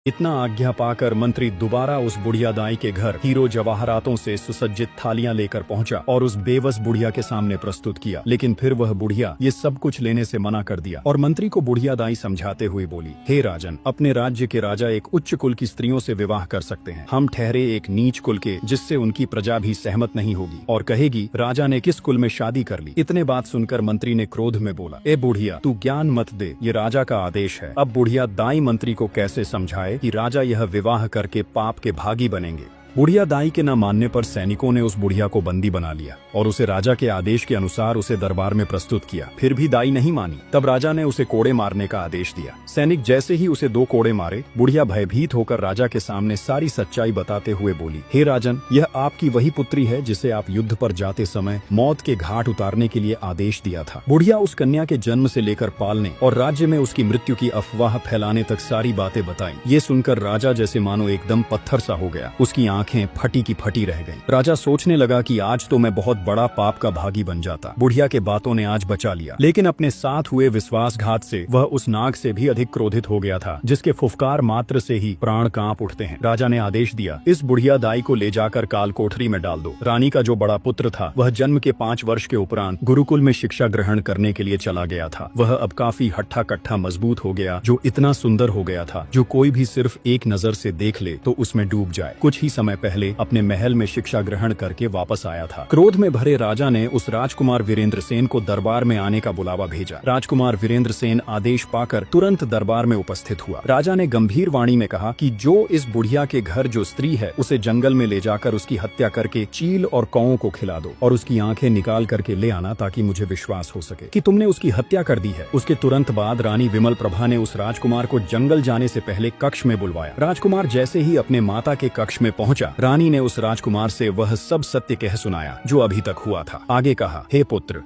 इतना आज्ञा पाकर मंत्री दोबारा उस बुढ़िया दाई के घर हीरो जवाहरातों से सुसज्जित थालियां लेकर पहुंचा और उस बेबस बुढ़िया के सामने प्रस्तुत किया। लेकिन फिर वह बुढ़िया ये सब कुछ लेने से मना कर दिया और मंत्री को बुढ़िया दाई समझाते हुए बोली, हे राजन, अपने राज्य के राजा एक उच्च कुल की स्त्रियों से विवाह कर सकते हैं। हम ठहरे एक नीच कुल के, जिससे उनकी प्रजा भी सहमत नहीं होगी और कहेगी राजा ने किस कुल में शादी कर ली। इतने बात सुनकर मंत्री ने क्रोध में बोला, ए बुढ़िया, तू ज्ञान मत दे, ये राजा का आदेश है। अब बुढ़िया दाई मंत्री को कैसे समझाए कि राजा यह विवाह करके पाप के भागी बनेंगे। बुढ़िया दाई के न मानने पर सैनिकों ने उस बुढ़िया को बंदी बना लिया और उसे राजा के आदेश के अनुसार उसे दरबार में प्रस्तुत किया। फिर भी दाई नहीं मानी। तब राजा ने उसे कोड़े मारने का आदेश दिया। सैनिक जैसे ही उसे 2 कोड़े मारे, बुढ़िया भयभीत होकर राजा के सामने सारी सच्चाई बताते हुए बोली, हे राजन, यह आपकी वही पुत्री है जिसे आप युद्ध पर जाते समय मौत के घाट उतारने के लिए आदेश दिया था। बुढ़िया उस कन्या के जन्म से लेकर पालने और राज्य में उसकी मृत्यु की अफवाह फैलाने तक सारी बातें बताई। ये सुनकर राजा जैसे मानो एकदम पत्थर सा हो गया। उसकी आंखें फटी की फटी रह गईं। राजा सोचने लगा कि आज तो मैं बहुत बड़ा पाप का भागी बन जाता। बुढ़िया के बातों ने आज बचा लिया, लेकिन अपने साथ हुए विश्वासघात से वह उस नाग से भी अधिक क्रोधित हो गया था, जिसके फुफकार मात्र से ही प्राण कांप उठते हैं। राजा ने आदेश दिया, इस बुढ़िया दाई को ले जाकर काल कोठरी में डाल दो। रानी का जो बड़ा पुत्र था, वह जन्म के 5 वर्ष के उपरांत गुरुकुल में शिक्षा ग्रहण करने के लिए चला गया था। वह अब काफी हट्ठा कट्ठा मजबूत हो गया, जो इतना सुंदर हो गया था जो कोई भी सिर्फ एक नजर से देख ले तो उसमें डूब जाए। कुछ ही समय पहले अपने महल में शिक्षा ग्रहण करके वापस आया था। क्रोध में भरे राजा ने उस राजकुमार वीरेंद्र सेन को दरबार में आने का बुलावा भेजा। राजकुमार वीरेंद्र सेन आदेश पाकर तुरंत दरबार में उपस्थित हुआ। राजा ने गंभीर वाणी में कहा कि जो इस बुढ़िया के घर जो स्त्री है, उसे जंगल में ले जाकर उसकी हत्या करके चील और कौओं को खिला दो और उसकी आंखें निकाल करके ले आना, ताकि मुझे विश्वास हो सके कि तुमने उसकी हत्या कर दी है। उसके तुरंत बाद रानी विमल प्रभा ने उस राजकुमार को जंगल जाने से पहले कक्ष में बुलवाया। राजकुमार जैसे ही अपने माता के कक्ष में पहुंचा, रानी ने उस राजकुमार से वह सब सत्य कह सुनाया जो अभी तक हुआ था। आगे कहा, हे पुत्र,